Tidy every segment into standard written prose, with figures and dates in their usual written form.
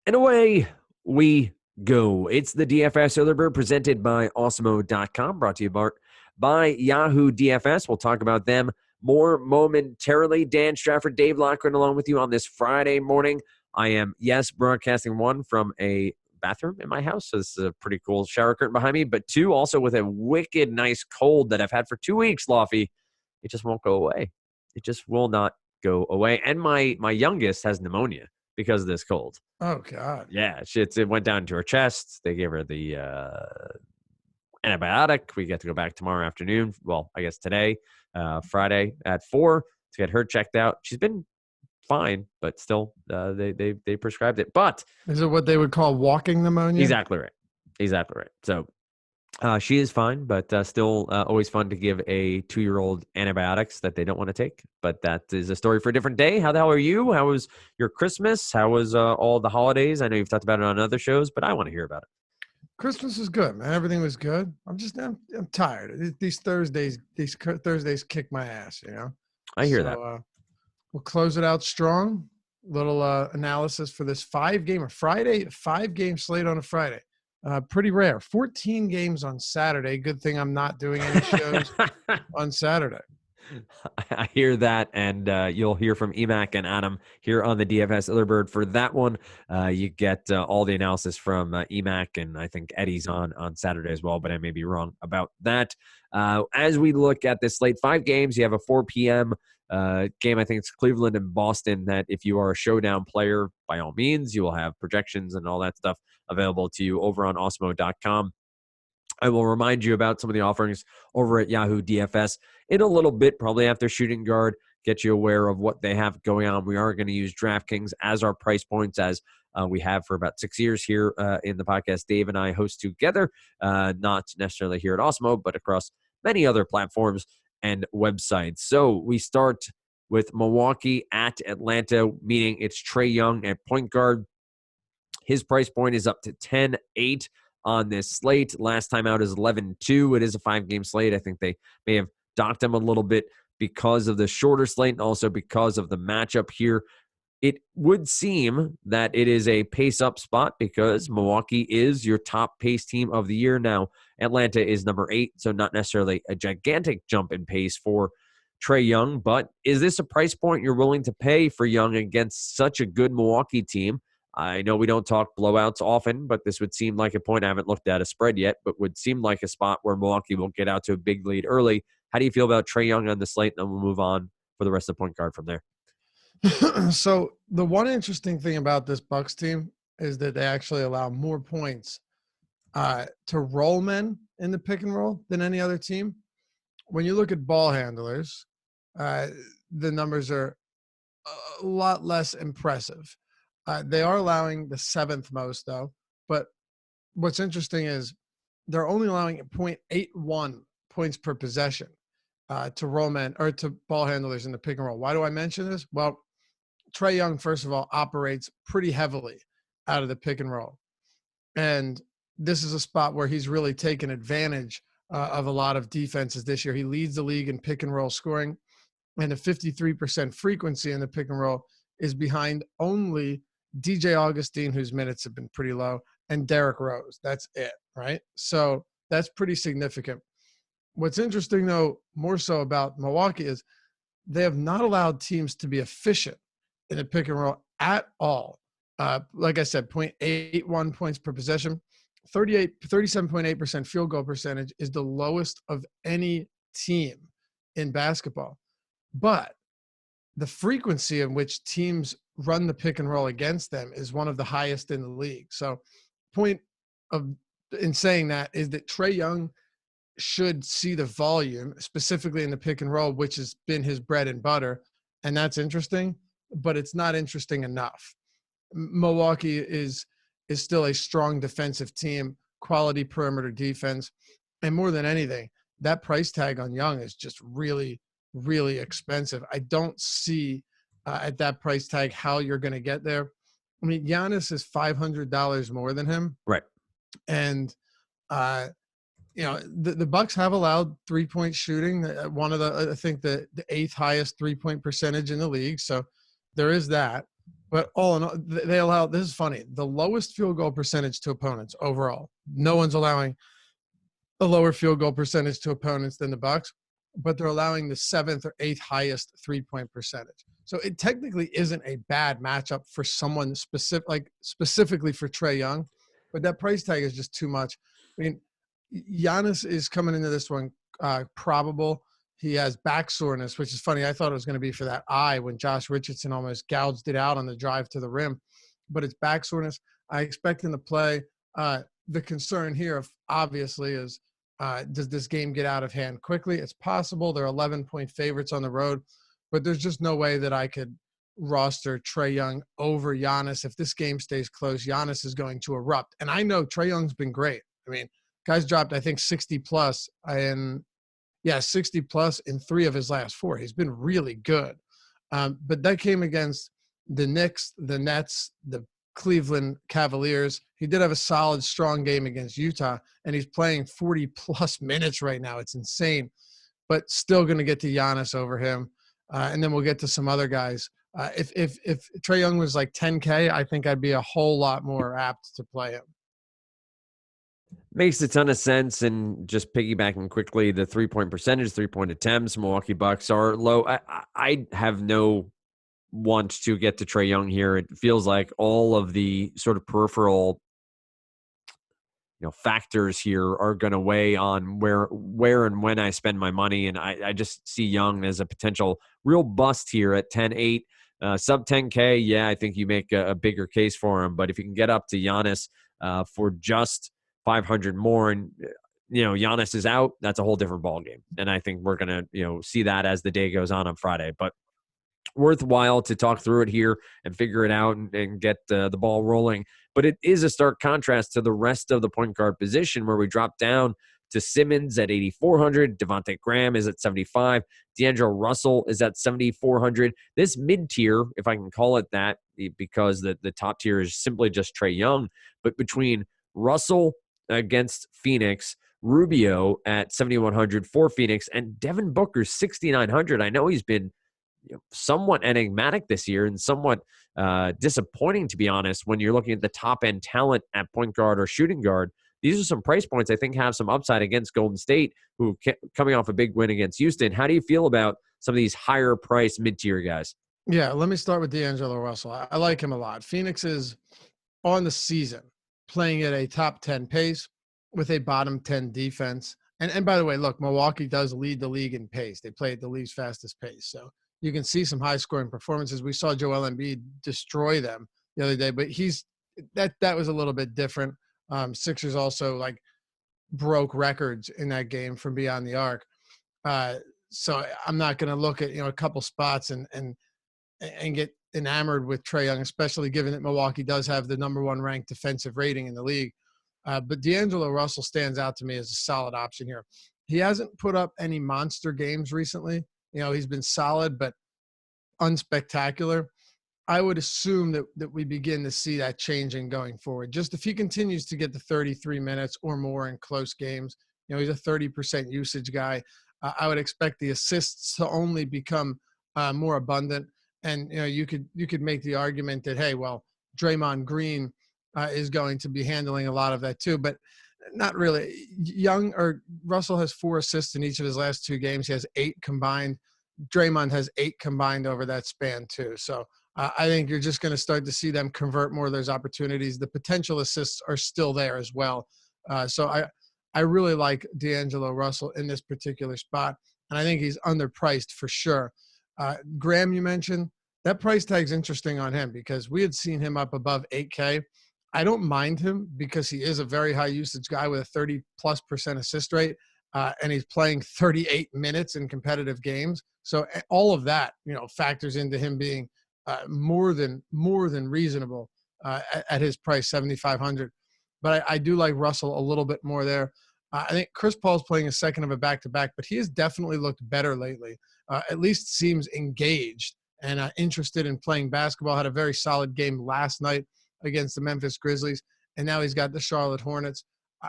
And away we go. It's the DFS Early Bird presented by Awesemo.com, brought to you by Yahoo DFS. We'll talk about them more momentarily. Dan Strafford, Dave Lockren, along with you on this Friday morning. I am, yes, broadcasting one from a bathroom in my house. So this is a pretty cool shower curtain behind me. But two, also with a wicked nice cold that I've had for 2 weeks, Lofty. It just won't go away. It just will not go away. And my youngest has pneumonia because of this cold. Oh, God. Yeah, it went down to her chest. They gave her the antibiotic. We get to go back tomorrow afternoon. Well, I guess today, Friday at 4 to get her checked out. She's been fine, but still, they prescribed it. But is it what they would call walking pneumonia? Exactly right. So she is fine, but still always fun to give a 2-year-old antibiotics that they don't want to take. But that is a story for a different day. How the hell are you? How was your Christmas? How was all the holidays? I know you've talked about it on other shows, but I want to hear about it. Christmas was good, man. Everything was good. I'm tired. These Thursdays kick my ass, you know? I hear that. We'll close it out strong. Little analysis for this 5-game slate on a Friday. Pretty rare. 14 games on Saturday. Good thing I'm not doing any shows on Saturday. I hear that, and you'll hear from Emac and Adam here on the DFS Early for that one. You get all the analysis from Emac, and I think Eddie's on Saturday as well, but I may be wrong about that. As we look at this slate, 5 games, you have a 4 p.m. Game. I think it's Cleveland and Boston, that if you are a showdown player, by all means, you will have projections and all that stuff available to you over on Awesemo.com. I will remind you about some of the offerings over at Yahoo DFS in a little bit, probably after shooting guard, get you aware of what they have going on. We are going to use DraftKings as our price points, as we have for about 6 years here in the podcast Dave and I host together, not necessarily here at Awesemo, but across many other platforms and websites. So we start with Milwaukee at Atlanta, meaning it's Trae Young at point guard. His price point is up to 10-8 on this slate. Last time out is 11-2. It is a 5-game slate. I think they may have docked him a little bit because of the shorter slate and also because of the matchup here. It would seem that it is a pace-up spot because Milwaukee is your top pace team of the year. Now, Atlanta is number 8, so not necessarily a gigantic jump in pace for Trae Young, but is this a price point you're willing to pay for Young against such a good Milwaukee team? I know we don't talk blowouts often, but this would seem like a point. I haven't looked at a spread yet, but would seem like a spot where Milwaukee will get out to a big lead early. How do you feel about Trae Young on the slate? And then we'll move on for the rest of the point guard from there. So the one interesting thing about this Bucks team is that they actually allow more points to roll men in the pick and roll than any other team. When you look at ball handlers, the numbers are a lot less impressive. They are allowing the 7th most, though. But what's interesting is they're only allowing 0.81 points per possession to roll men or to ball handlers in the pick and roll. Why do I mention this? Well, Trae Young, first of all, operates pretty heavily out of the pick and roll. And this is a spot where he's really taken advantage of a lot of defenses this year. He leads the league in pick and roll scoring, and a 53% frequency in the pick and roll is behind only DJ Augustine, whose minutes have been pretty low, and Derrick Rose. That's it, right? So that's pretty significant. What's interesting, though, more so about Milwaukee is they have not allowed teams to be efficient in the pick and roll at all. Like I said, 0.81 points per possession. 37.8% field goal percentage is the lowest of any team in basketball. But the frequency in which teams run the pick and roll against them is one of the highest in the league. So point in saying that is that Trae Young should see the volume, specifically in the pick and roll, which has been his bread and butter. And that's interesting, but it's not interesting enough. Milwaukee is still a strong defensive team, quality perimeter defense. And more than anything, that price tag on Young is just really, really expensive. I don't see at that price tag how you're going to get there. I mean, Giannis is $500 more than him. Right. And, you know, the Bucks have allowed 3-point shooting, I think the 8th highest 3-point percentage in the league. So there is that. But all in all, they allow, this is funny, the lowest field goal percentage to opponents overall. No one's allowing a lower field goal percentage to opponents than the Bucks, but they're allowing the 7th or 8th highest 3-point percentage. So it technically isn't a bad matchup for someone specific, like specifically for Trae Young, but that price tag is just too much. I mean, Giannis is coming into this one probable. He has back soreness, which is funny. I thought it was going to be for that eye when Josh Richardson almost gouged it out on the drive to the rim, but it's back soreness. I expect him to play. The concern here, obviously, is does this game get out of hand quickly? It's possible. They're 11-point favorites on the road, but there's just no way that I could roster Trae Young over Giannis. If this game stays close, Giannis is going to erupt. And I know Trae Young's been great. I mean, guy's dropped, I think, 60 plus in 60 plus in 3 of his last 4. He's been really good. But that came against the Knicks, the Nets, the Cleveland Cavaliers. He did have a solid, strong game against Utah, and he's playing 40 plus minutes right now. It's insane, but still going to get to Giannis over him. And then we'll get to some other guys. If Trae Young was like 10K, I think I'd be a whole lot more apt to play him. Makes a ton of sense. And just piggybacking quickly, the 3-point percentage, 3-point attempts, Milwaukee Bucks are low. I have no want to get to Trae Young here. It feels like all of the sort of peripheral factors here are going to weigh on where and when I spend my money. And I just see Young as a potential real bust here at 10-8. Sub 10K, yeah, I think you make a bigger case for him. But if you can get up to Giannis for just 500 more and Giannis is out, that's a whole different ballgame. And I think we're going to see that as the day goes on Friday. But worthwhile to talk through it here and figure it out and get the ball rolling. But it is a stark contrast to the rest of the point guard position where we drop down to Simmons at 8,400. Devontae Graham is at 75. D'Angelo Russell is at 7,400. This mid-tier, if I can call it that, because the top tier is simply just Trae Young, but between Russell against Phoenix, Rubio at 7,100 for Phoenix, and Devin Booker 6,900. I know he's been somewhat enigmatic this year and somewhat disappointing, to be honest, when you're looking at the top-end talent at point guard or shooting guard. These are some price points I think have some upside against Golden State, who coming off a big win against Houston. How do you feel about some of these higher-priced mid-tier guys? Yeah, let me start with D'Angelo Russell. I like him a lot. Phoenix is on the season playing at a top 10 pace with a bottom 10 defense. And by the way, look, Milwaukee does lead the league in pace. They play at the league's fastest pace. So you can see some high-scoring performances. We saw Joel Embiid destroy them the other day, but that was a little bit different. Sixers also broke records in that game from beyond the arc. So I'm not going to look at a couple spots and get enamored with Trae Young, especially given that Milwaukee does have the number 1 ranked defensive rating in the league. But D'Angelo Russell stands out to me as a solid option here. He hasn't put up any monster games recently. He's been solid, but unspectacular. I would assume that we begin to see that changing going forward. Just if he continues to get the 33 minutes or more in close games, he's a 30% usage guy. I would expect the assists to only become more abundant. And, you could make the argument that, hey, well, Draymond Green is going to be handling a lot of that too, but not really. Russell has 4 assists in each of his last 2 games. He has 8 combined. Draymond has 8 combined over that span too. So I think you're just going to start to see them convert more of those opportunities. The potential assists are still there as well. So I really like D'Angelo Russell in this particular spot, and I think he's underpriced for sure. Graham, you mentioned, that price tag's interesting on him because we had seen him up above 8K. I don't mind him because he is a very high usage guy with a 30+% assist rate, and he's playing 38 minutes in competitive games. So all of that, factors into him being more than reasonable at his price, 7,500. But I do like Russell a little bit more there. I think Chris Paul's playing a second of a back-to-back, but he has definitely looked better lately. At least seems engaged and interested in playing basketball. Had a very solid game last night against the Memphis Grizzlies, and now he's got the Charlotte Hornets.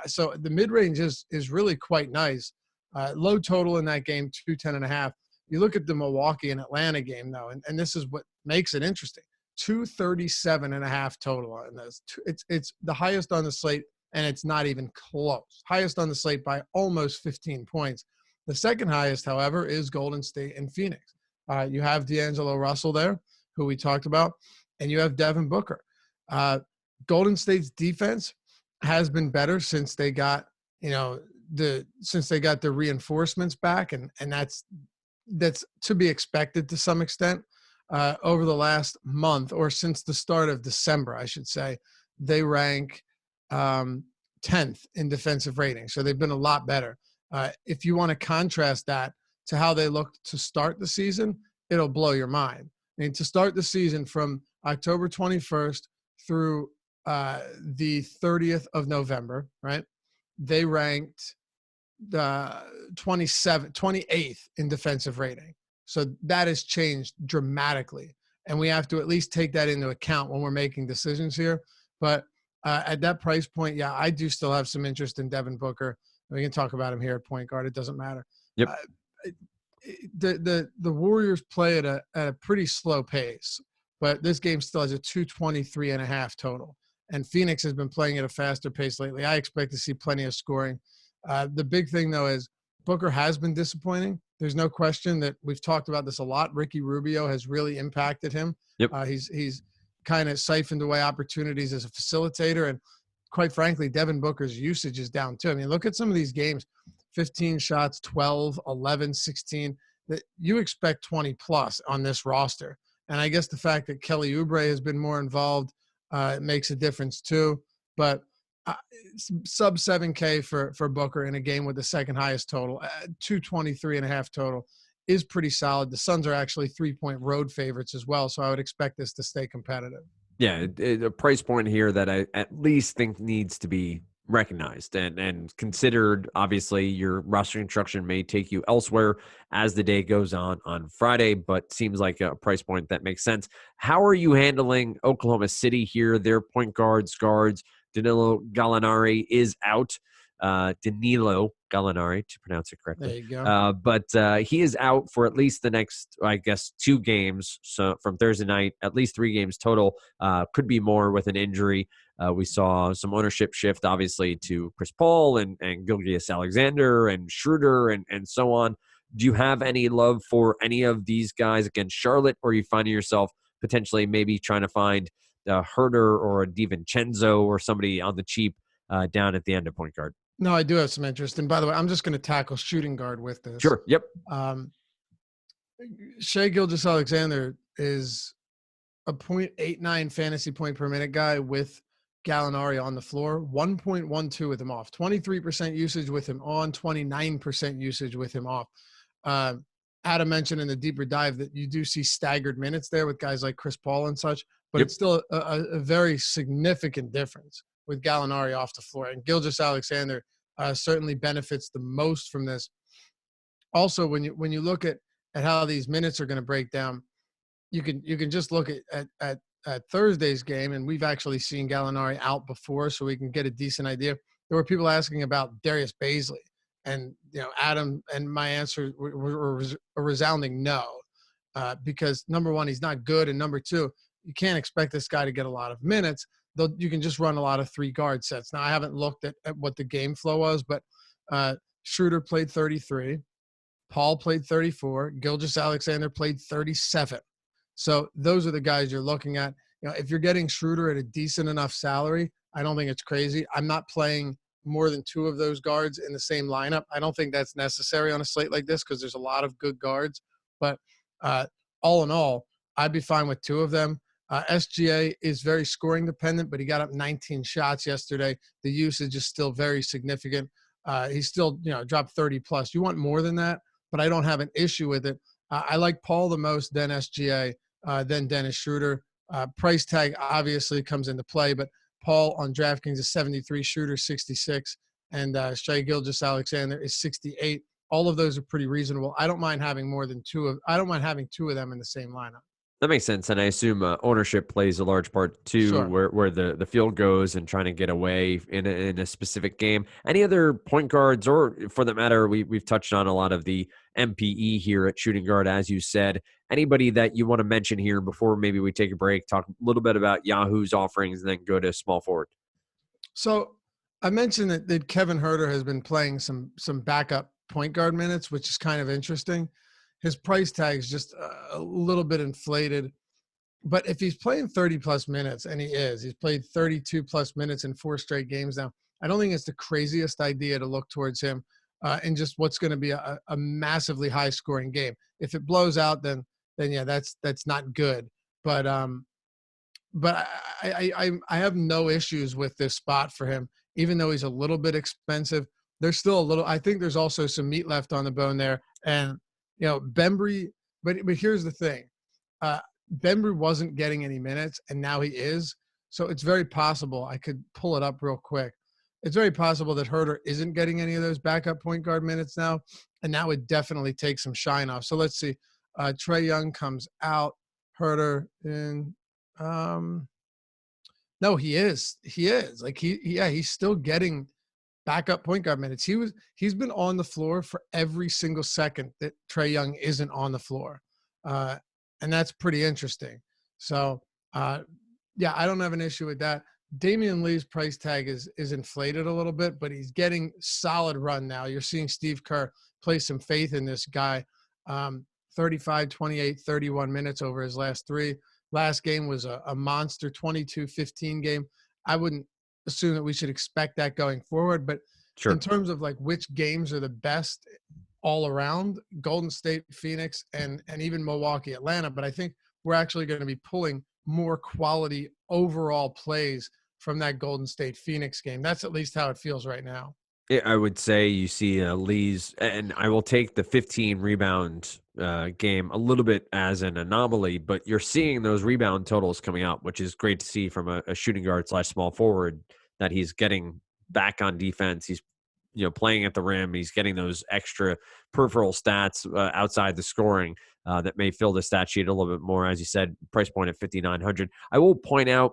So the mid-range is really quite nice. Low total in that game, 210.5. You look at the Milwaukee and Atlanta game, though, and this is what makes it interesting. 237.5 total on this. It's the highest on the slate, and it's not even close. Highest on the slate by almost 15 points. The second highest, however, is Golden State and Phoenix. You have D'Angelo Russell there, who we talked about, and you have Devin Booker. Golden State's defense has been better since they got, the reinforcements back, and that's to be expected to some extent. Over the last month, or since the start of December, I should say, they rank 10th in defensive rating. So they've been a lot better. If you want to contrast that to how they looked to start the season, it'll blow your mind. I mean, to start the season from October 21st through the 30th of November, right? They ranked 28th in defensive rating. So that has changed dramatically. And we have to at least take that into account when we're making decisions here. But at that price point, yeah, I do still have some interest in Devin Booker. We can talk about him here at point guard. It doesn't matter. Yep. The Warriors play at a pretty slow pace, but this game still has a 223.5 total. And Phoenix has been playing at a faster pace lately. I expect to see plenty of scoring. The big thing, though, is Booker has been disappointing. There's no question that we've talked about this a lot. Ricky Rubio has really impacted him. Yep. He's kind of siphoned away opportunities as a facilitator. And quite frankly, Devin Booker's usage is down too. I mean, look at some of these games, 15 shots, 12, 11, 16. That you expect 20 plus on this roster. And I guess the fact that Kelly Oubre has been more involved makes a difference too. But sub 7K for Booker in a game with the second highest total, 223.5 total is pretty solid. The Suns are actually 3-point road favorites as well, so I would expect this to stay competitive. Yeah, a price point here that I at least think needs to be recognized and considered. Obviously, your roster construction may take you elsewhere as the day goes on Friday, but seems like a price point that makes sense. How are you handling Oklahoma City here? Their point guards, Danilo Gallinari is out. Danilo Gallinari, to pronounce it correctly. There you go. But he is out for at least the next, I guess, 2 games. So from Thursday night, at least 3 games total. Could be more with an injury. We saw some ownership shift, obviously, to Chris Paul and Gilgeous-Alexander and Schroeder and so on. Do you have any love for any of these guys against Charlotte, or are you finding yourself potentially maybe trying to find a Herder or a DiVincenzo or somebody on the cheap down at the end of point guard? No, I do have some interest. And by the way, I'm just going to tackle shooting guard with this. Sure. Yep. Shai Gilgeous-Alexander is a 0.89 fantasy point per minute guy with Gallinari on the floor, 1.12 with him off, 23% usage with him on, 29% usage with him off. Adam mentioned in the deeper dive that you do see staggered minutes there with guys like Chris Paul and such, but It's still a very significant difference with Gallinari off the floor. And Gilgeous-Alexander certainly benefits the most from this. Also, when you look at how these minutes are going to break down, you can just look at Thursday's game, and we've actually seen Gallinari out before, so we can get a decent idea. There were people asking about Darius Bazley, and Adam and my answer were a resounding no, because number one, he's not good, and number two, you can't expect this guy to get a lot of minutes. Though you can just run a lot of 3-guard sets. Now, I haven't looked at what the game flow was, but Schroeder played 33, Paul played 34, Gilgeous-Alexander played 37. So those are the guys you're looking at. If you're getting Schroeder at a decent enough salary, I don't think it's crazy. I'm not playing more than 2 of those guards in the same lineup. I don't think that's necessary on a slate like this because there's a lot of good guards. But all in all, I'd be fine with 2 of them. SGA is very scoring dependent, but he got up 19 shots yesterday. The usage is still very significant. He's still, dropped 30 plus. You want more than that, but I don't have an issue with it. I like Paul the most, then SGA, then Dennis Schroeder. Price tag obviously comes into play, but Paul on DraftKings is 73, Schroeder 66, and Shai Gilgeous-Alexander is 68. All of those are pretty reasonable. I don't mind having more than 2 of them in the same lineup. That makes sense, and I assume ownership plays a large part too, Sure. where the field goes and trying to get away in a specific game. Any other point guards, or for that matter, we've touched on a lot of the MPE here at shooting guard, as you said. Anybody that you want to mention here before maybe we take a break, talk a little bit about Yahoo's offerings, and then go to small forward. So I mentioned that Kevin Herter has been playing some backup point guard minutes, which is kind of interesting. His price tag is just a little bit inflated. But if he's playing 30 plus minutes, and he's played 32 plus minutes in 4 straight games now, I don't think it's the craziest idea to look towards him in just what's going to be a massively high scoring game. If it blows out, then yeah, that's not good. But I have no issues with this spot for him, even though he's a little bit expensive. There's still a little. I think there's also some meat left on the bone there, and Bembry. But here's the thing. Bembry wasn't getting any minutes, and now he is. So it's very possible. I could pull it up real quick. It's very possible that Herter isn't getting any of those backup point guard minutes now, and that would definitely take some shine off. So let's see. Trae Young comes out. Herter in. No, he is. He is. Like he's still getting backup point guard minutes. He's been on the floor for every single second that Trae Young isn't on the floor. And that's pretty interesting. So, yeah, I don't have an issue with that. Damian Lee's price tag is inflated a little bit, but he's getting solid run now. You're seeing Steve Kerr place some faith in this guy. 35, 28, 31 minutes over his last 3. Last game was a monster 22-15 game. I wouldn't assume that we should expect that going forward, but Sure. in terms of like which games are the best all around, Golden State, Phoenix, and even Milwaukee, Atlanta. But I think we're actually going to be pulling more quality overall plays from that Golden State Phoenix game. That's at least how it feels right now. Yeah, I would say you see Lee's, and I will take the 15 rebound game a little bit as an anomaly, but you're seeing those rebound totals coming out, which is great to see from a shooting guard / small forward, that he's getting back on defense. He's playing at the rim. He's getting those extra peripheral stats outside the scoring that may fill the stat sheet a little bit more. As you said, price point at 5,900. I will point out,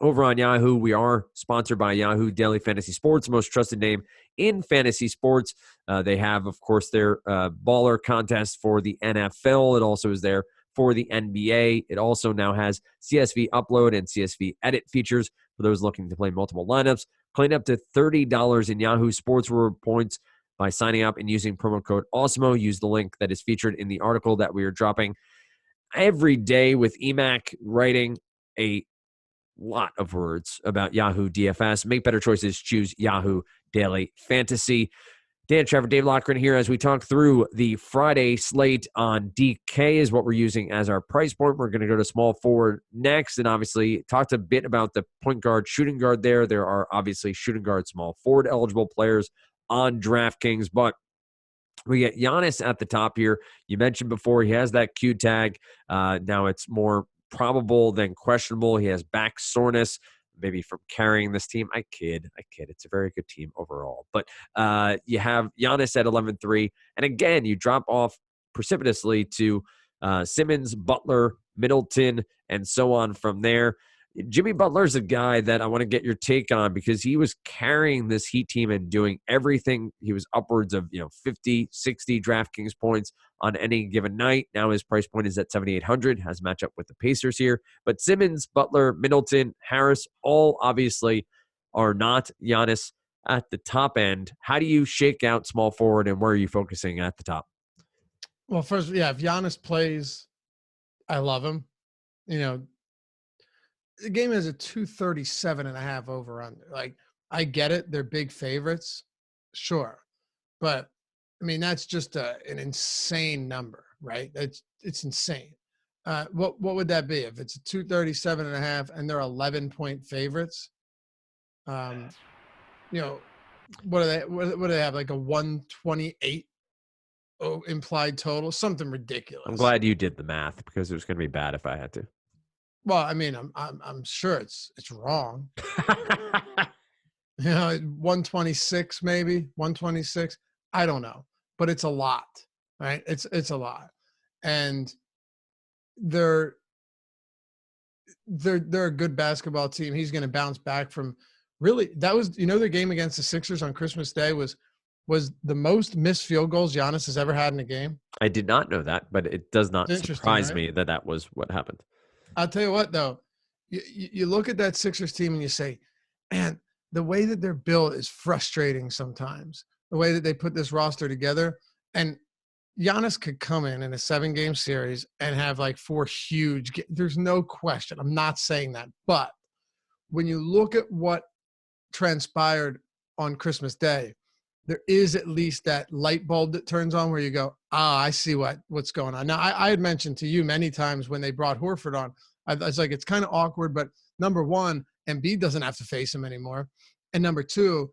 over on Yahoo, we are sponsored by Yahoo Daily Fantasy Sports, most trusted name in fantasy sports. They have, of course, their baller contest for the NFL. It also is there for the NBA. It also now has CSV upload and CSV edit features for those looking to play multiple lineups. Claim up to $30 in Yahoo Sports Reward points by signing up and using promo code AWESEMO. Use the link that is featured in the article that we are dropping every day, with EMAC writing a lot of words about Yahoo DFS. Make better choices. Choose Yahoo Daily Fantasy. Dan Trevor, Dave Lochran here as we talk through the Friday slate on DK is what we're using as our price point. We're going to go to small forward next, and obviously talked a bit about the point guard, shooting guard there. There are obviously shooting guard, small forward eligible players on DraftKings, but we get Giannis at the top here. You mentioned before he has that Q tag. Now it's more probable than questionable. He has back soreness, maybe from carrying this team. I kid. It's a very good team overall. But you have Giannis at 11-3. And again, you drop off precipitously to Simmons, Butler, Middleton, and so on from there. Jimmy Butler's a guy that I want to get your take on, because he was carrying this Heat team and doing everything. He was upwards of 50, 60 DraftKings points on any given night. Now his price point is at 7,800, has matchup with the Pacers here. But Simmons, Butler, Middleton, Harris, all obviously are not Giannis at the top end. How do you shake out small forward, and where are you focusing at the top? Well, first, yeah, if Giannis plays, I love him. The game has a 237.5 over under. Like, I get it. They're big favorites. Sure. But I mean, that's just an insane number, right? It's insane. What would that be if it's a 237.5 and they're 11-point favorites? What do they? What do they have? Like a 128 implied total? Something ridiculous. I'm glad you did the math, because it was going to be bad if I had to. Well, I mean, I'm sure it's wrong. 126 maybe 126. I don't know, but it's a lot, right? It's a lot, and they're a good basketball team. He's going to bounce back from really that was their game against the Sixers on Christmas Day was the most missed field goals Giannis has ever had in a game. I did not know that, but it does It's not interesting, surprise right? me that that was what happened. I'll tell you what, though, you look at that Sixers team and you say, man, the way that they're built is frustrating sometimes. The way that they put this roster together, and Giannis could come in a 7-game series and have like 4 huge. There's no question. I'm not saying that, but when you look at what transpired on Christmas Day, there is at least that light bulb that turns on where you go, I see what's going on. Now, I had mentioned to you many times when they brought Horford on, I was like, it's kind of awkward, but number one, Embiid doesn't have to face him anymore. And number two,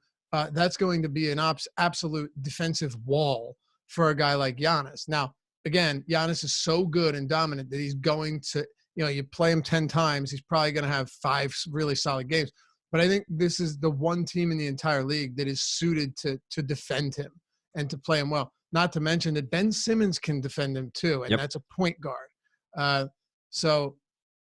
that's going to be an absolute defensive wall for a guy like Giannis. Now, again, Giannis is so good and dominant that he's going to, you play him 10 times, he's probably going to have 5 really solid games. But I think this is the one team in the entire league that is suited to defend him and to play him well. Not to mention that Ben Simmons can defend him too, and Yep. that's a point guard. So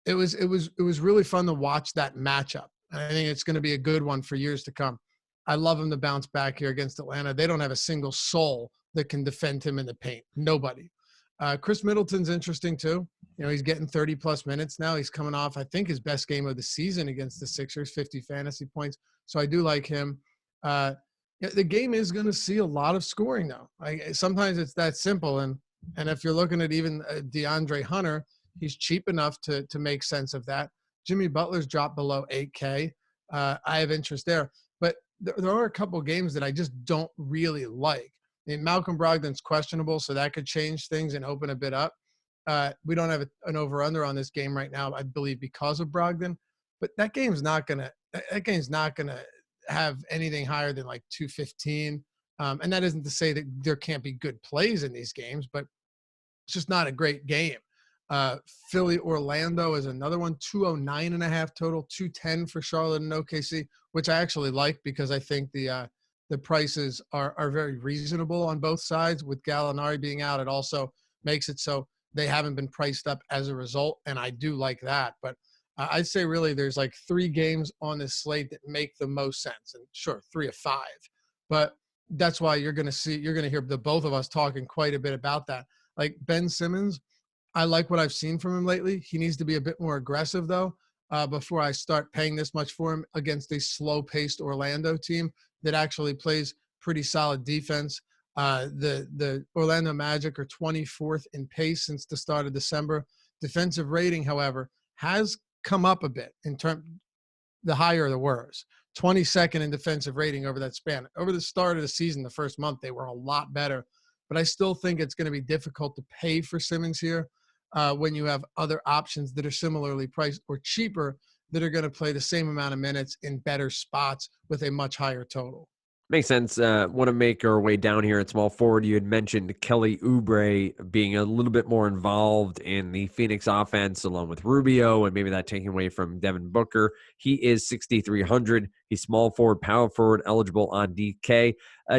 it was really fun to watch that matchup. And I think it's going to be a good one for years to come. I love him to bounce back here against Atlanta. They don't have a single soul that can defend him in the paint. Nobody. Chris Middleton's interesting too. He's getting 30-plus minutes now. He's coming off, I think, his best game of the season against the Sixers, 50 fantasy points. So I do like him. The game is going to see a lot of scoring, though. Sometimes it's that simple. And if you're looking at even DeAndre Hunter, he's cheap enough to make sense of that. Jimmy Butler's dropped below 8K. I have interest there. But there are a couple games that I just don't really like. Malcolm Brogdon's questionable, so that could change things and open a bit up. We don't have an over/under on this game right now, I believe, because of Brogdon. But that game's not gonna have anything higher than like 215. And that isn't to say that there can't be good plays in these games, but it's just not a great game. Philly Orlando is another one, 209.5 total, 210 for Charlotte and OKC, which I actually like because I think the prices are very reasonable on both sides. With Gallinari being out, it also makes it so they haven't been priced up as a result, and I do like that. But I'd say really there's like 3 games on this slate that make the most sense, and sure, 3 of 5. But that's why you're going to hear the both of us talking quite a bit about that. Like Ben Simmons, I like what I've seen from him lately. He needs to be a bit more aggressive, though, before I start paying this much for him against a slow-paced Orlando team that actually plays pretty solid defense. The Orlando Magic are 24th in pace since the start of December. Defensive rating, however, has come up a bit in terms the higher the worse. 22nd in defensive rating over that span. Over the start of the season, the first month, they were a lot better. But I still think it's going to be difficult to pay for Simmons here when you have other options that are similarly priced or cheaper that are going to play the same amount of minutes in better spots with a much higher total. Makes sense. Want to make our way down here at small forward. You had mentioned Kelly Oubre being a little bit more involved in the Phoenix offense along with Rubio and maybe that taking away from Devin Booker. He is 6,300. He's small forward, power forward, eligible on DK.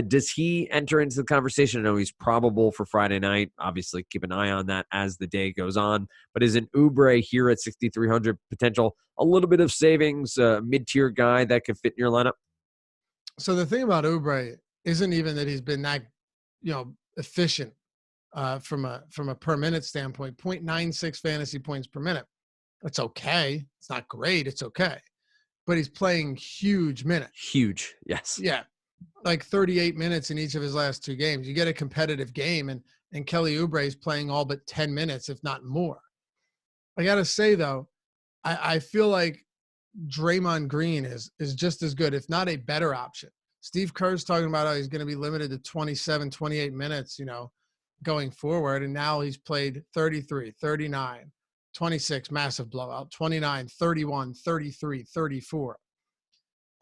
Does he enter into the conversation? I know he's probable for Friday night. Obviously, keep an eye on that as the day goes on. But is an Oubre here at 6,300 potential a little bit of savings, mid-tier guy that could fit in your lineup? So the thing about Oubre isn't even that he's been that, efficient from a per minute standpoint. 0.96 fantasy points per minute. That's okay. It's not great. It's okay. But he's playing huge minutes. Huge, yes. Yeah, like 38 minutes in each of his last 2 games. You get a competitive game, and Kelly Oubre is playing all but 10 minutes, if not more. I got to say, though, I feel like Draymond Green is just as good, if not a better option. Steve Kerr's talking about how he's going to be limited to 27, 28 minutes, going forward. And now he's played 33, 39, 26, massive blowout, 29, 31, 33, 34.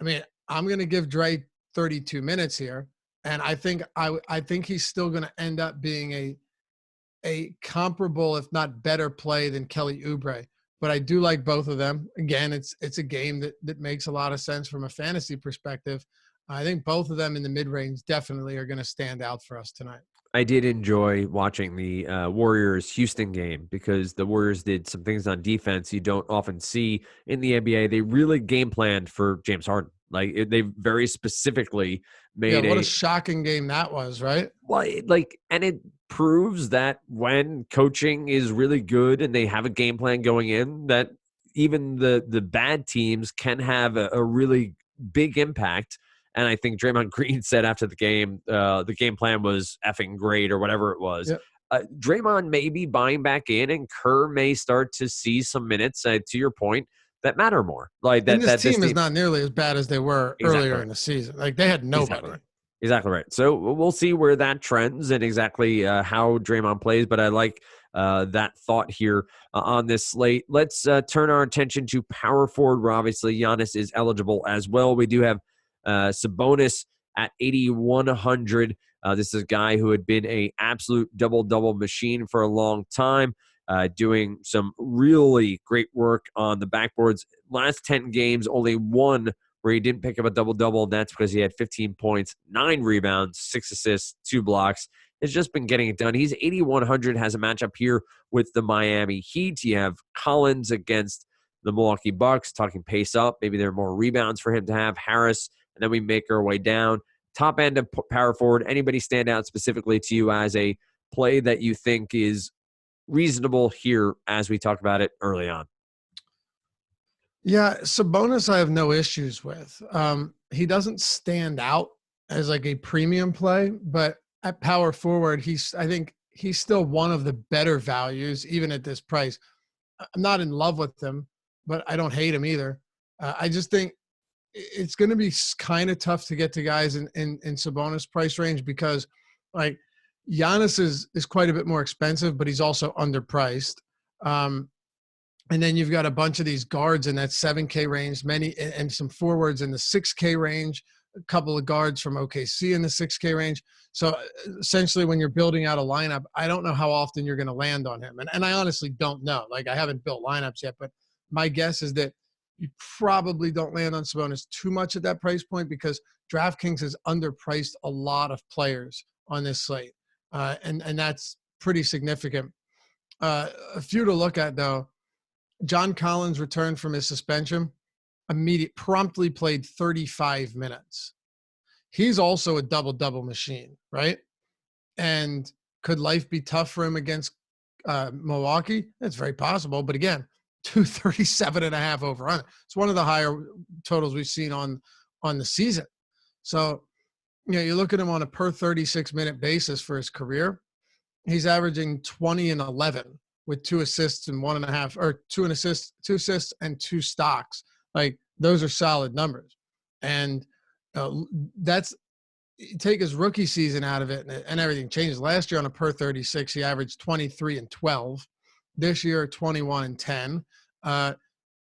I mean, I'm going to give Dre 32 minutes here. And I think he's still going to end up being a comparable, if not better play than Kelly Oubre. But I do like both of them. Again, it's a game that makes a lot of sense from a fantasy perspective. I think both of them in the mid-range definitely are going to stand out for us tonight. I did enjoy watching the Warriors Houston game because the Warriors did some things on defense you don't often see in the NBA. They really game planned for James Harden. They very specifically Yeah, made what a a shocking game that was, right? and it proves that when coaching is really good and they have a game plan going in, that even the bad teams can have a really big impact. And I think Draymond Green said after the game plan was effing great or whatever it was. Yeah. Draymond may be buying back in, and Kerr may start to see some minutes. To your point, that matter more. Like And that this that this team is team not nearly as bad as they were exactly earlier right. in the season. Like they had Exactly nobody. right. Exactly right. So we'll see where that trends and exactly how Draymond plays. But I like that thought here on this slate. Let's turn our attention to power forward, where obviously Giannis is eligible as well. We do have Sabonis at 8,100. This is a guy who had been a absolute double-double machine for a long time, doing some really great work on the backboards. Last 10 games, only one where he didn't pick up a double-double, and that's because he had 15 points, 9 rebounds, 6 assists, 2 blocks. Has just been getting it done. He's 8,100, has a matchup here with the Miami Heat. You have Collins against the Milwaukee Bucks, talking pace up. Maybe there are more rebounds for him to have. Harris, and then we make our way down. Top end of power forward, anybody stand out specifically to you as a play that you think is reasonable here as we talked about it early on? Yeah, Sabonis I have no issues with. He doesn't stand out as like a premium play, but at power forward, I think he's still one of the better values, even at this price. I'm not in love with him, but I don't hate him either. I just think it's going to be kind of tough to get to guys in Sabonis price range because like Giannis is quite a bit more expensive, but he's also underpriced. And then you've got a bunch of these guards in that 7K range, many and some forwards in the 6K range, a couple of guards from OKC in the 6K range. So essentially, when you're building out a lineup, I don't know how often you're going to land on him. And I honestly don't know. Like, I haven't built lineups yet, but my guess is that you probably don't land on Sabonis too much at that price point because DraftKings has underpriced a lot of players on this slate. And that's pretty significant. A few to look at, though. John Collins returned from his suspension, promptly played 35 minutes. He's also a double-double machine, right? And could life be tough for him against Milwaukee? It's very possible. But again, 237.5 over under. It's one of the higher totals we've seen on the season. So, you look at him on a per 36-minute basis for his career. He's averaging 20 and 11 with 2 assists and 1.5, or 2 assists and 2 stocks. Like, those are solid numbers. And that's, take his rookie season out of it and everything changes. Last year on a per 36, he averaged 23 and 12. This year, 21 and 10.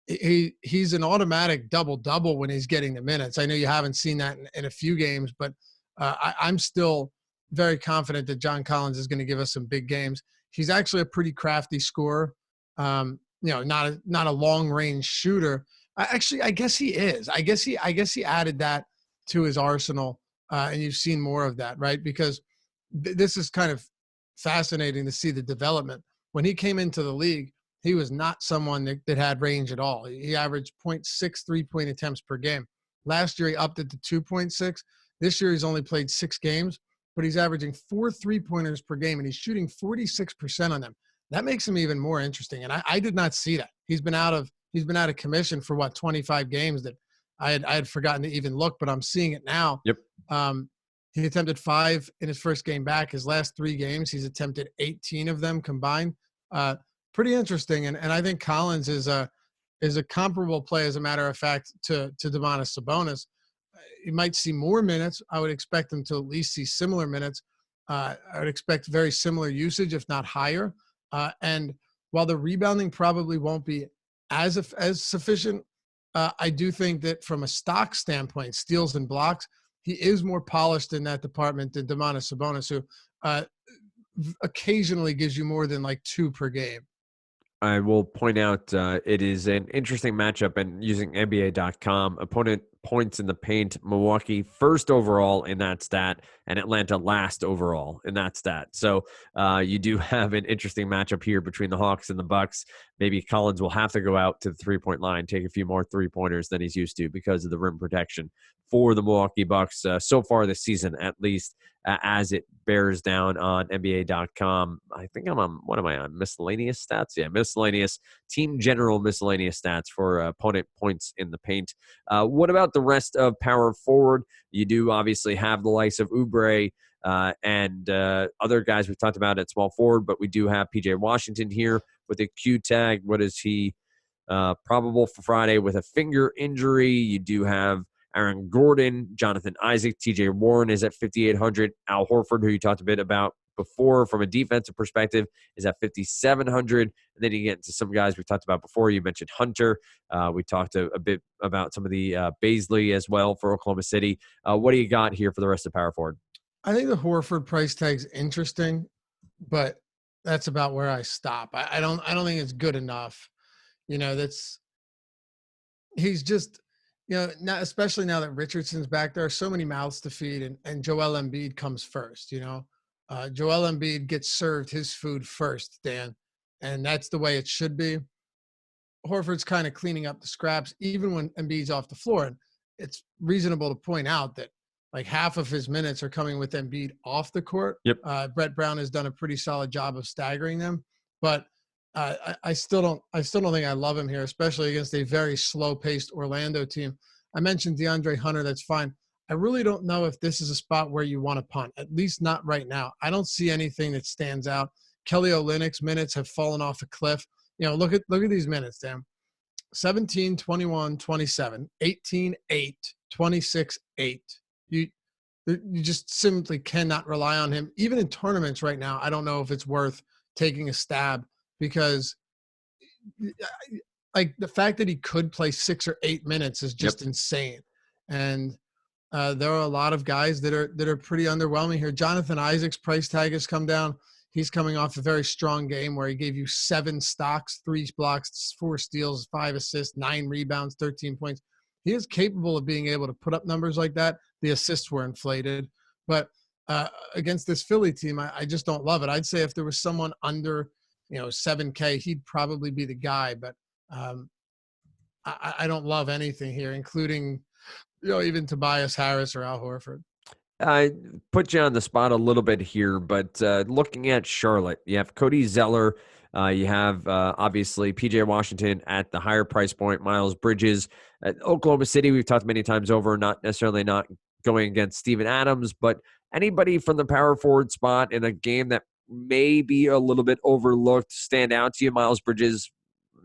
He's an automatic double-double when he's getting the minutes. I know you haven't seen that in a few games, but I'm still very confident that John Collins is going to give us some big games. He's actually a pretty crafty scorer. Not a long-range shooter. I guess he is. I guess he added that to his arsenal, and you've seen more of that, right? Because this is kind of fascinating to see the development. When he came into the league, he was not someone that had range at all. He averaged 0.6 3-point attempts per game. Last year, he upped it to 2.6. This year, he's only played 6 games, but he's averaging 4 3-pointers per game, and he's shooting 46% on them. That makes him even more interesting. And I did not see that. He's been out of commission for 25 games that I had forgotten to even look, but I'm seeing it now. Yep. He attempted 5 in his first game back. His last 3 games, he's attempted 18 of them combined. Pretty interesting. And I think Collins is a comparable play, as a matter of fact, to Domantas Sabonis. He might see more minutes. I would expect him to at least see similar minutes. I would expect very similar usage, if not higher. And while the rebounding probably won't be as sufficient, I do think that from a stock standpoint, steals and blocks, he is more polished in that department than Domantas Sabonis, who occasionally gives you more than like 2 per game. I will point out it is an interesting matchup, and using NBA.com, opponent points in the paint. Milwaukee first overall in that stat, and Atlanta last overall in that stat. So you do have an interesting matchup here between the Hawks and the Bucks. Maybe Collins will have to go out to the three-point line, take a few more three-pointers than he's used to because of the rim protection for the Milwaukee Bucks so far this season, at least, as it bears down on NBA.com. I think I'm on, what am I on? Miscellaneous stats? Yeah, miscellaneous, team general miscellaneous stats for opponent points in the paint. What about the rest of power forward? You do obviously have the likes of Oubre and other guys we've talked about at small forward, but we do have PJ Washington here with a Q tag. What is he? Probable for Friday with a finger injury. You do have Aaron Gordon, Jonathan Isaac, TJ Warren is at 5,800. Al Horford, who you talked a bit about before from a defensive perspective, is at 5,700. And then you get into some guys we talked about before. You mentioned Hunter. We talked a bit about some of the Baisley as well for Oklahoma City. What do you got here for the rest of power forward? I think the Horford price tag's interesting, but that's about where I stop. I don't think it's good enough. He's just, now, especially now that Richardson's back, there are so many mouths to feed, and Joel Embiid comes first. Joel Embiid gets served his food first, Dan, and that's the way it should be. Horford's kind of cleaning up the scraps, even when Embiid's off the floor. And it's reasonable to point out that like half of his minutes are coming with Embiid off the court. Yep. Brett Brown has done a pretty solid job of staggering them, but I still don't think I love him here, especially against a very slow-paced Orlando team. I mentioned DeAndre Hunter. That's fine. I really don't know if this is a spot where you want to punt, at least not right now. I don't see anything that stands out. Kelly Olynyk's minutes have fallen off a cliff. Look at these minutes, Dan. 17, 21, 27, 18, 8, 26, 8. You just simply cannot rely on him. Even in tournaments right now, I don't know if it's worth taking a stab, because like the fact that he could play 6 or 8 minutes is just insane. And there are a lot of guys that are pretty underwhelming here. Jonathan Isaac's price tag has come down. He's coming off a very strong game where he gave you 7 stocks, 3 blocks, 4 steals, 5 assists, 9 rebounds, 13 points. He is capable of being able to put up numbers like that. The assists were inflated. But against this Philly team, I just don't love it. I'd say if there was someone under, 7K, he'd probably be the guy. But I don't love anything here, including, even Tobias Harris or Al Horford. I put you on the spot a little bit here, but looking at Charlotte, you have Cody Zeller. You have, obviously, PJ Washington at the higher price point, Miles Bridges. At Oklahoma City, we've talked many times over, not necessarily not going against Steven Adams, but anybody from the power forward spot in a game that may be a little bit overlooked stand out to you. Miles Bridges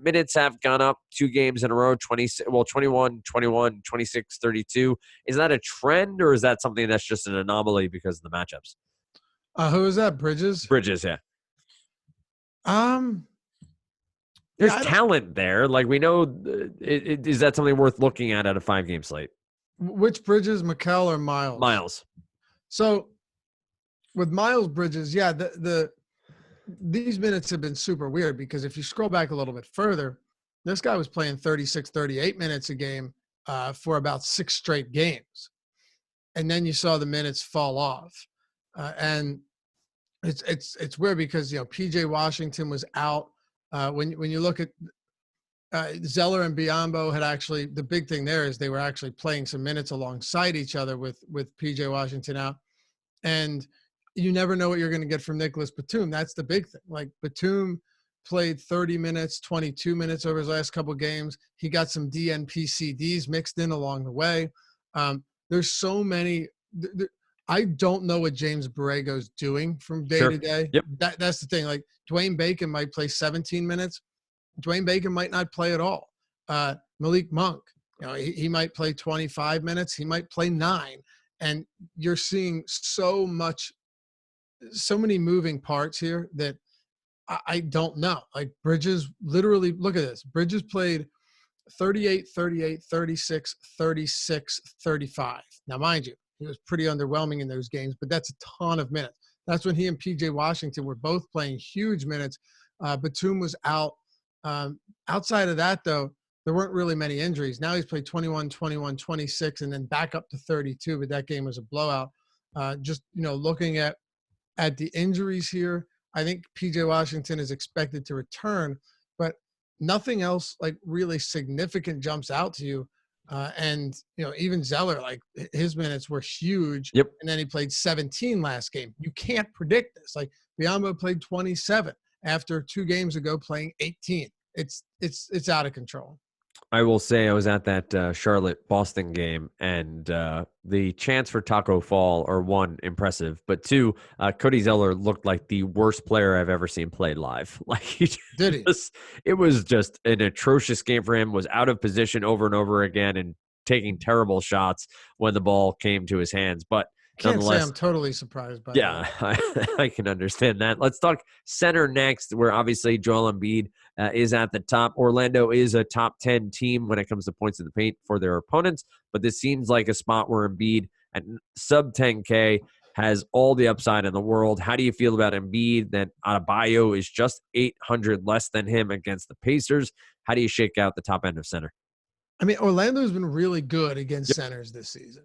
minutes have gone up 2 games in a row, 21, 21, 26, 32. Is that a trend, or is that something that's just an anomaly because of the matchups? Who is that? Bridges? Bridges, yeah. There's talent there. Like, we know, is that something worth looking at a 5-game slate? Which Bridges, Mikal or Miles? Miles. So with Miles Bridges, yeah, these minutes have been super weird, because if you scroll back a little bit further, this guy was playing 36, 38 minutes a game for about 6 straight games. And then you saw the minutes fall off. And it's weird because, PJ Washington was out. When you look at Zeller and Biyombo had actually, the big thing there is they were actually playing some minutes alongside each other with PJ Washington out. And you never know what you're going to get from Nicholas Batum. That's the big thing. Like, Batum played 30 minutes, 22 minutes over his last couple of games. He got some DNP-CDs mixed in along the way. There's so many. I don't know what James Borrego's doing from day to day. Yep. That's the thing. Like, Dwayne Bacon might play 17 minutes. Dwayne Bacon might not play at all. Malik Monk, he might play 25 minutes. He might play 9. And you're seeing so many moving parts here that I don't know. Like, Bridges, literally, look at this. Bridges played 38, 38, 36, 36, 35. Now, mind you, he was pretty underwhelming in those games, but that's a ton of minutes. That's when he and PJ Washington were both playing huge minutes. Batum was out. Outside of that, though, there weren't really many injuries. Now he's played 21, 21, 26, and then back up to 32, but that game was a blowout. Just, looking at the injuries here, I think PJ Washington is expected to return, but nothing else like really significant jumps out to you. And even Zeller, like his minutes were huge. Yep. And then he played 17 last game. You can't predict this. Like Biyombo played 27 after 2 games ago playing 18. It's out of control. I will say I was at that Charlotte-Boston game, and the chance for Taco Fall are, 1, impressive, but 2, Cody Zeller looked like the worst player I've ever seen play live. Like it was just an atrocious game for him, was out of position over and over again and taking terrible shots when the ball came to his hands. But can't say I'm totally surprised by that. I can understand that. Let's talk center next, where obviously Joel Embiid is at the top. Orlando is a top 10 team when it comes to points in the paint for their opponents, but this seems like a spot where Embiid at sub 10K has all the upside in the world. How do you feel about Embiid? That Adebayo is just 800 less than him against the Pacers. How do you shake out the top end of center? I mean, Orlando's been really good against centers this season.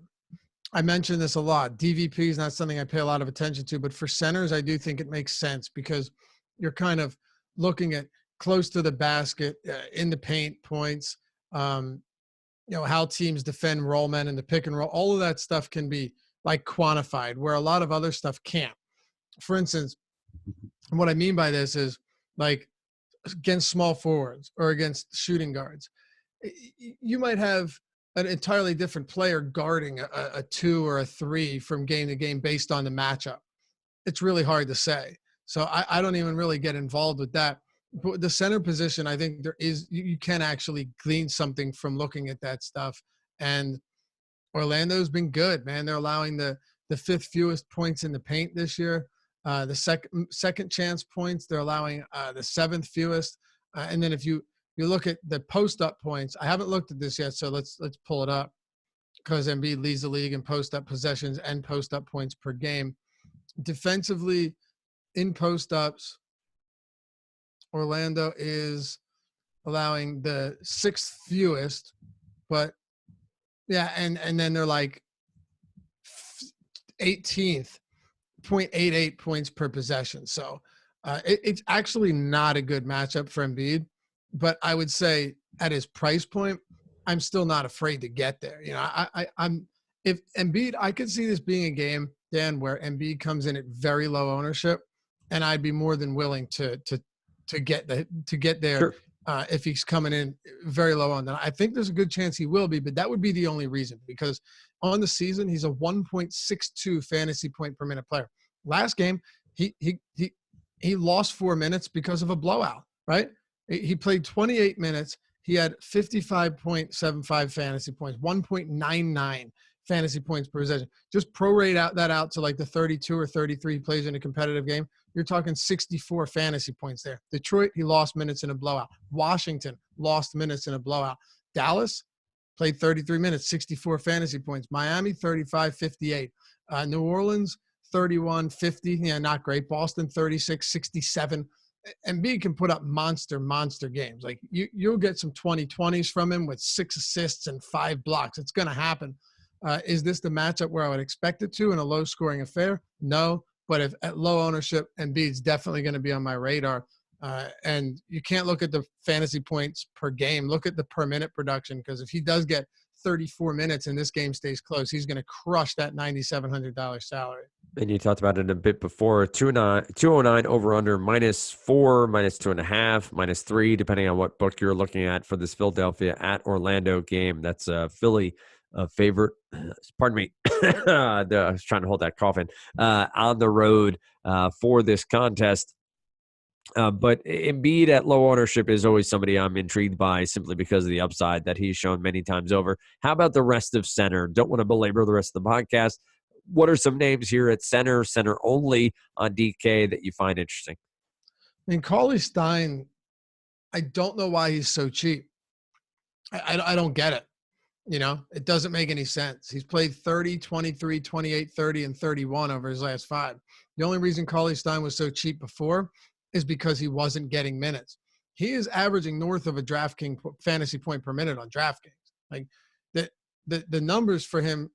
I mentioned this a lot. DVP is not something I pay a lot of attention to, but for centers, I do think it makes sense because you're kind of looking at close to the basket, in the paint points, how teams defend roll men in the pick and roll. All of that stuff can be like quantified where a lot of other stuff can't. For instance, what I mean by this is like against small forwards or against shooting guards, you might have an entirely different player guarding a 2 or a 3 from game to game based on the matchup. It's really hard to say. So I don't even really get involved with that. But the center position, I think you can actually glean something from looking at that stuff. And Orlando's been good, man. They're allowing the 5th fewest points in the paint this year. The second chance points, they're allowing the 7th fewest. And then if you look at the post-up points, I haven't looked at this yet, so let's pull it up because Embiid leads the league in post-up possessions and post-up points per game. Defensively, in post-ups, Orlando is allowing the 6th fewest, but yeah, and then they're like 18th, 0.88 points per possession. So it's actually not a good matchup for Embiid. But I would say at his price point, I'm still not afraid to get there. If Embiid, I could see this being a game, Dan, where Embiid comes in at very low ownership, and I'd be more than willing to get there. Sure. If he's coming in very low on that. I think there's a good chance he will be, but that would be the only reason because on the season he's a 1.62 fantasy point per minute player. Last game he lost 4 minutes because of a blowout, right? He played 28 minutes. He had 55.75 fantasy points, 1.99 fantasy points per possession. Just prorate out to like the 32 or 33 he plays in a competitive game. You're talking 64 fantasy points there. Detroit, he lost minutes in a blowout. Washington lost minutes in a blowout. Dallas played 33 minutes, 64 fantasy points. Miami, 35, 58. New Orleans, 31, 50. Yeah, not great. Boston, 36, 67. Embiid can put up monster games. Like you'll get some 2020s from him with 6 assists and 5 blocks. It's going to happen. Is this the matchup where I would expect it to in a low-scoring affair? No, but if at low ownership, Embiid's definitely going to be on my radar. And you can't look at the fantasy points per game. Look at the per-minute production because if he does get 34 minutes and this game stays close, he's going to crush that $9,700 salary. And you talked about it a bit before, 209 over-under, -4, -2.5, -3, depending on what book you're looking at for this Philadelphia at Orlando game. That's Philly favorite. Pardon me. I was trying to hold that cough in. On the road for this contest. But Embiid at low ownership is always somebody I'm intrigued by simply because of the upside that he's shown many times over. How about the rest of center? Don't want to belabor the rest of the podcast. What are some names here at center only on DK that you find interesting? I mean, Cauley-Stein, I don't know why he's so cheap. I don't get it. It doesn't make any sense. He's played 30, 23, 28, 30, and 31 over his last 5. The only reason Cauley-Stein was so cheap before is because he wasn't getting minutes. he is averaging north of a DraftKings fantasy point per minute on DraftKings. Like the numbers for him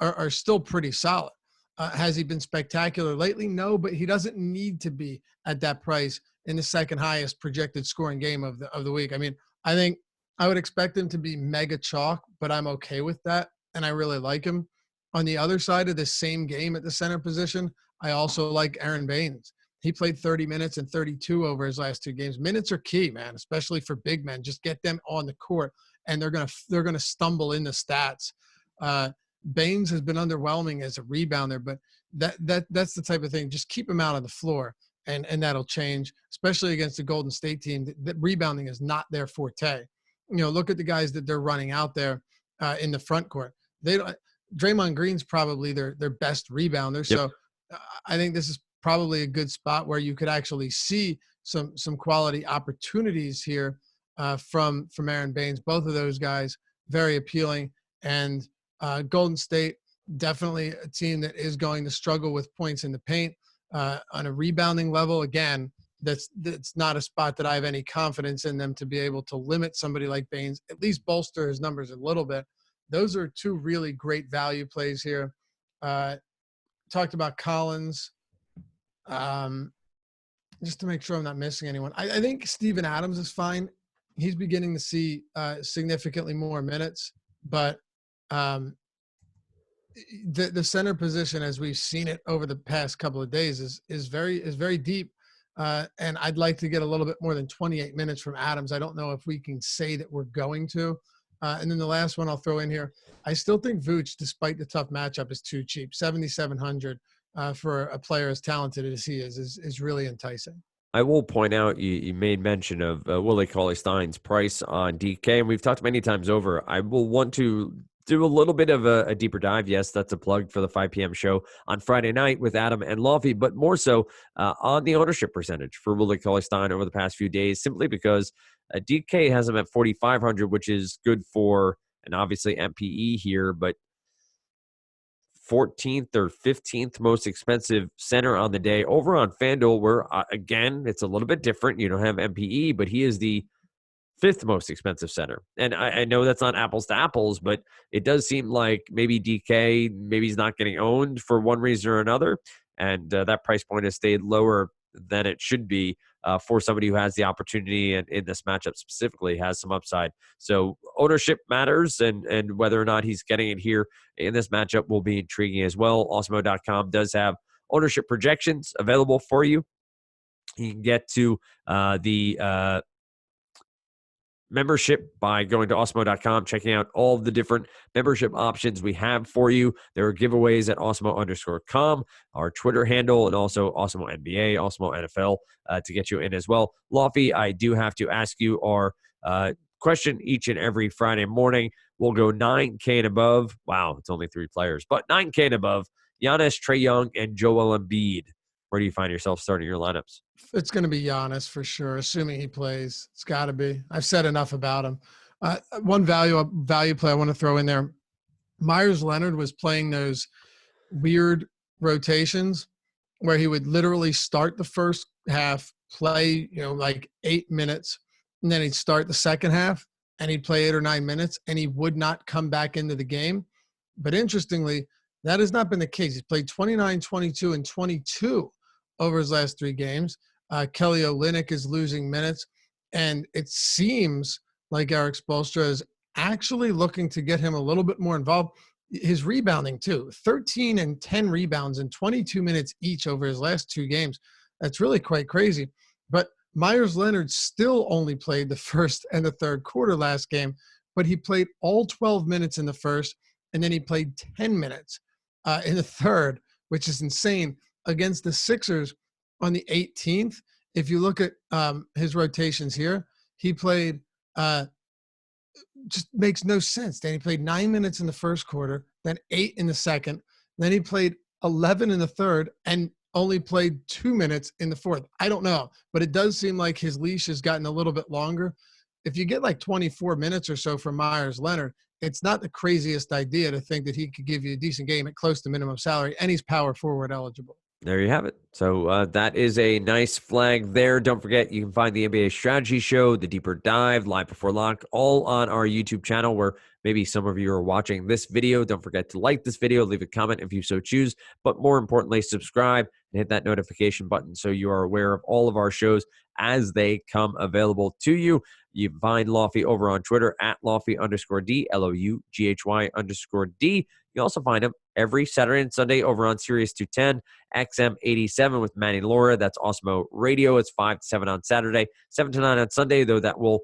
are still pretty solid. Has he been spectacular lately? No, but he doesn't need to be at that price in the second highest projected scoring game of the week. I mean, I think I would expect him to be mega chalk, but I'm okay with that, and I really like him. On the other side of the same game at the center position, I also like Aaron Baines. He played 30 minutes and 32 over his last 2 games. Minutes are key, man, especially for big men. Just get them on the court, and they're gonna stumble in the stats. Baines has been underwhelming as a rebounder, but that's the type of thing. Just keep him out on the floor, and that'll change, especially against the Golden State team. That rebounding is not their forte. Look at the guys that they're running out there in the front court. They don't. Draymond Green's probably their best rebounder. Yep. So I think this is probably a good spot where you could actually see some quality opportunities here from Aaron Baines. Both of those guys very appealing, and Golden State definitely a team that is going to struggle with points in the paint on a rebounding level. Again, that's not a spot that I have any confidence in them to be able to limit somebody like Baines, at least bolster his numbers a little bit. Those are 2 really great value plays here. Talked about Collins. Just to make sure I'm not missing anyone. I think Steven Adams is fine. He's beginning to see significantly more minutes, but the center position, as we've seen it over the past couple of days, is very deep. And I'd like to get a little bit more than 28 minutes from Adams. I don't know if we can say that we're going to. And then the last one I'll throw in here, I still think Vooch, despite the tough matchup, is too cheap. 7,700 for a player as talented as he is really enticing. I will point out you made mention of Willie Cauley-Stein's price on DK, and we've talked many times over. I will want to do a little bit of a deeper dive. Yes, that's a plug for the 5 p.m. show on Friday night with Adam and Lofty, but more so on the ownership percentage for Willie Cauley-Stein over the past few days, simply because DK has him at 4,500, which is good for, and obviously MPE here, but 14th or 15th most expensive center on the day. Over on FanDuel, where, again, it's a little bit different. You don't have MPE, but he is the 5th most expensive center. And I know that's not apples to apples, but it does seem like maybe DK, maybe he's not getting owned for one reason or another. And that price point has stayed lower than it should be for somebody who has the opportunity, and in this matchup specifically has some upside. So ownership matters, and whether or not he's getting it here in this matchup will be intriguing as well. Awesemo.com does have ownership projections available for you. You can get to the membership by going to awesemo.com, checking out all the different membership options we have for you. There are giveaways at awesemo_com, our Twitter handle, and also Awesemo NBA, Awesemo NFL to get you in as well. Lofty, I do have to ask you our question each and every Friday morning. We'll go 9K and above. Wow, it's only 3 players, but 9K and above. Giannis, Trae Young, and Joel Embiid. Where do you find yourself starting your lineups? It's going to be Giannis for sure, assuming he plays. It's got to be. I've said enough about him. One value play I want to throw in there. Myers Leonard was playing those weird rotations where he would literally start the first half, play like 8 minutes, and then he'd start the second half and he'd play 8 or 9 minutes, and he would not come back into the game. But interestingly, that has not been the case. He's played 29, 22, and 22 over his last 3 games. Kelly Olynyk is losing minutes, and it seems like Eric Spoelstra is actually looking to get him a little bit more involved. His rebounding, too. 13 and 10 rebounds in 22 minutes each over his last 2 games. That's really quite crazy. But Myers Leonard still only played the first and the third quarter last game, but he played all 12 minutes in the first, and then he played 10 minutes in the third, which is insane. Against the Sixers on the 18th, if you look at his rotations here, he played just makes no sense. Then he played 9 minutes in the first quarter, then 8 in the second, then he played 11 in the third, and only played 2 minutes in the fourth. I don't know, but it does seem like his leash has gotten a little bit longer. If you get like 24 minutes or so from Myers Leonard, it's not the craziest idea to think that he could give you a decent game at close to minimum salary, and he's power forward eligible. There you have it. So that is a nice flag there. Don't forget, you can find the NBA Strategy Show, the Deeper Dive, Live Before Lock, all on our YouTube channel where maybe some of you are watching this video. Don't forget to like this video, leave a comment if you so choose, but more importantly, subscribe and hit that notification button so you are aware of all of our shows as they come available to you. You can find Lofty over on Twitter at Lofty_D, LOUGHY_D. You also find him every Saturday and Sunday over on Sirius 210, XM87 with Manny Laura. That's Osmo Radio. It's 5 to 7 on Saturday, 7 to 9 on Sunday, though that will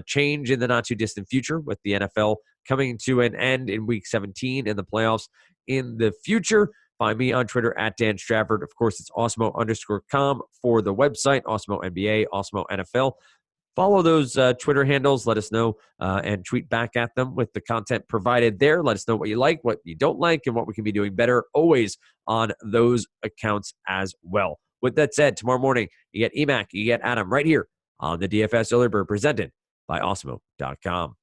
change in the not-too-distant future with the NFL coming to an end in Week 17 and the playoffs in the future. Find me on Twitter at Dan Strafford. Of course, it's Osmo_com for the website, Osmo NBA, Osmo NFL. Follow those Twitter handles. Let us know and tweet back at them with the content provided there. Let us know what you like, what you don't like, and what we can be doing better always on those accounts as well. With that said, tomorrow morning, you get EMAC, you get Adam right here on the DFS Early Bird presented by Osmo.com.